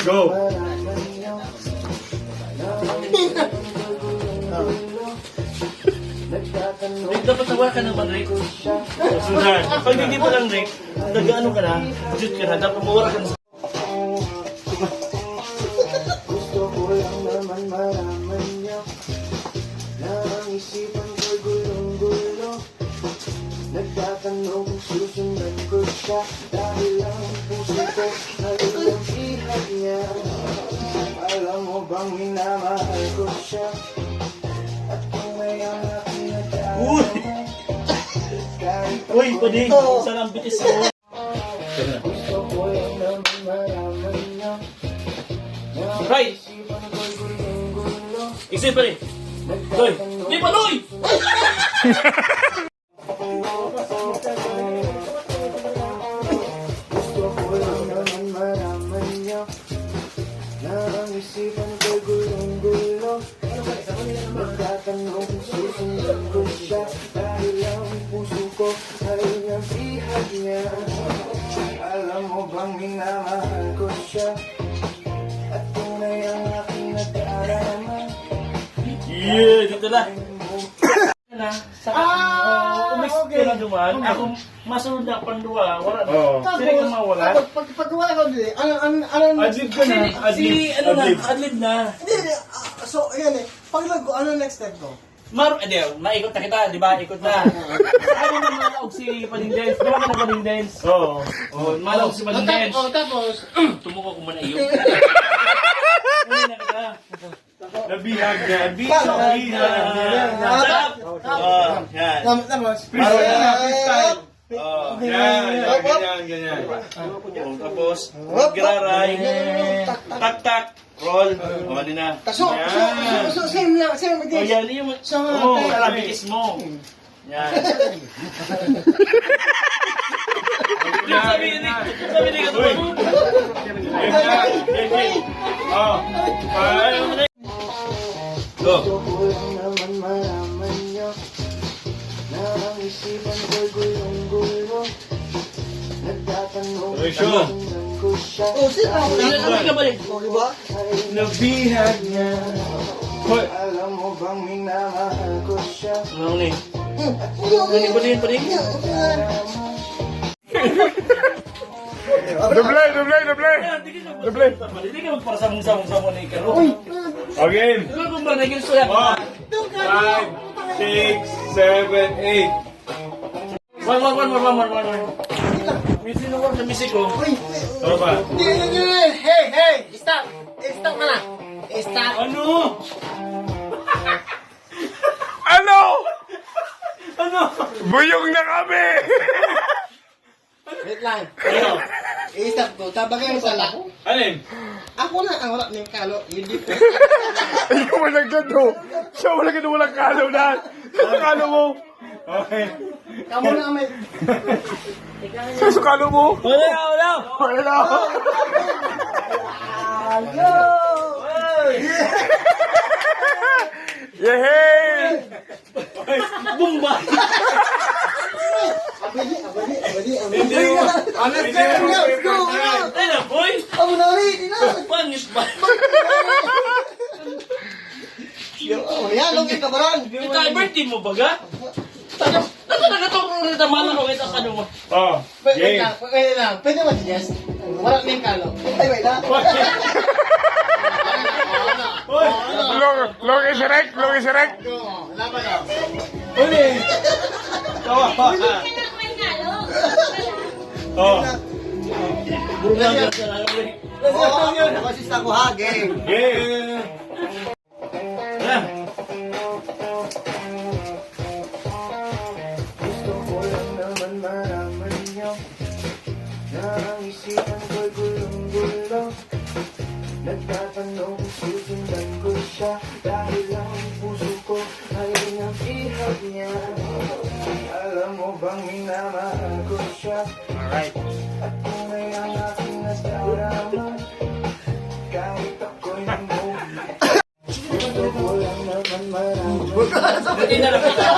Go! Rick, dapat nawa ka naman, Rick. Susunod. Pag hindi mo lang, Rick, nag-ano ka na, jut ka na, dapat mawala ka na. Gusto ko lang naman malaman niyo na ang isipan ko'y gulong-gulo. Nagtatanong kung susundan ko siya dahil ang puso ko ay ang ihag niya. Alam mo bang minamahal ko siya at kung may ang aking nagdaan kahit Uy, pwede. Saan ang bitis mo? gusto ko lang naman malaman niyo na ang Right. isipan ko'y gulong-gulo. Exit pa rin. Doy. Di pa, Doy! Gusto ko lang naman malaman niyo na ang isipan ko'y gulong-gulo. Nagtatanong kung susundan ko siya dahil ang puso ko ay ang ihag niya. Alam mo bang minamahal ko siya at tunay ang aking nagkaaraman. Yeah, dito na. Na, saka, umis ka na duman. Ako, masunod na panduwa. Wala na. Oo. Sila ka mawala. Pag wala ko din, ano, Adlib ka na. Si, ano na, adlib na. hindi, so, ayan eh, pag ko, ano next step ko? Naikot na kita, di ba? Ikot na. Ano na malaog si Paning Dance? Di ba ka na Paning Dance? Oo. Oh, malaog si Paning Dance. Tapos, Tumuko ko man iyo. Ano na kita? Nabihag na. Nabihag na. Sarap! Oh, yan. tapos, Freestyle. Oh, yan. Ganyan. Oh, tapos, graray. Tak-tak. Roll. O, ano na. so, same lang, same with O, this. yan yung... Oo, kalabitis mo. Yan. Sabi ni Katuan. Oh. Go. Gusto ko lang naman malaman niyo na ang isipan ko'y gulong-gulo. Nagtatanong kung Sure. susundan ko siya Ano ka balik? O, diba? Nabihag niya. Hoy. alam mo bang minamahal ko siya Ano ni? Paling. Doble. Hindi ka magparasamong-samong ni Karo. Again. Ano kung ba naging suya ka? 5, 6, 7, 8. One more. May sinuwag na misik ko. Ano ba? Hindi. Hey, stop ka na. Stop. Ano? Ano? Buyong na kami! Wait lang. Ano? I-stop ko, tabagay mo sa lako. Alin? Ako na ang wala ng kalo, hindi ko. Ikaw walang gado. Siya walang kalo na. Sa kalo mo. Okay. Kamu na may... Sa kalo mo. Wala. Wala. Hello! Yehey! Bumba! Abali. Let's go! Ay na, boy! Ako na ulit, ina! Pangit ba? Yan, lungin ka ba ron? Ito ay birthday mo ba ga? Nagkatong ritaman ako ito sa ano mo. Oh, Wait game. lang. Pwede mo suggest? Wala ng kalo. Ay, wait lang. Long is erect. Laban na. Uli. Tawa pa. Oh, Burungan ka na. Nakasista ko ha, game. game. gusto ko lang naman malaman niyo na ang isipan ko'y gulong-gulo. Nagtatanong kung susundan ko siya dahil ang puso ko ay ang ihag niya. Alam mo bang minamahal ko siya Alright. at tunay ang aking nagdarama kahit ako'y namuhi. Gusto ko lang naman malaman Hindi na lang kita.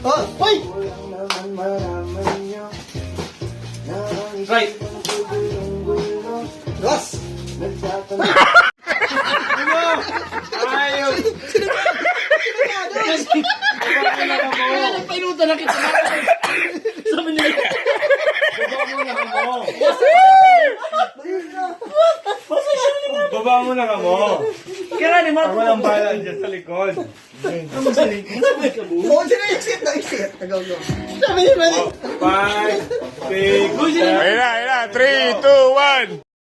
Oh, hoy! ko lang naman malaman niyo na ang Right. isipan ko'y gulong-gulo. Dos! Nagtatanong Ayun! Kaya nagpainutan na kita. Sabi niya. Baba mo na ka mo! Kaya ni Marco. Walang bahala dyan sa likod. Oo, sila yung sit na isit. Nagaw-gaw. Sabi niya, 5, 6, 7. Ayun na, 3, 2, 1.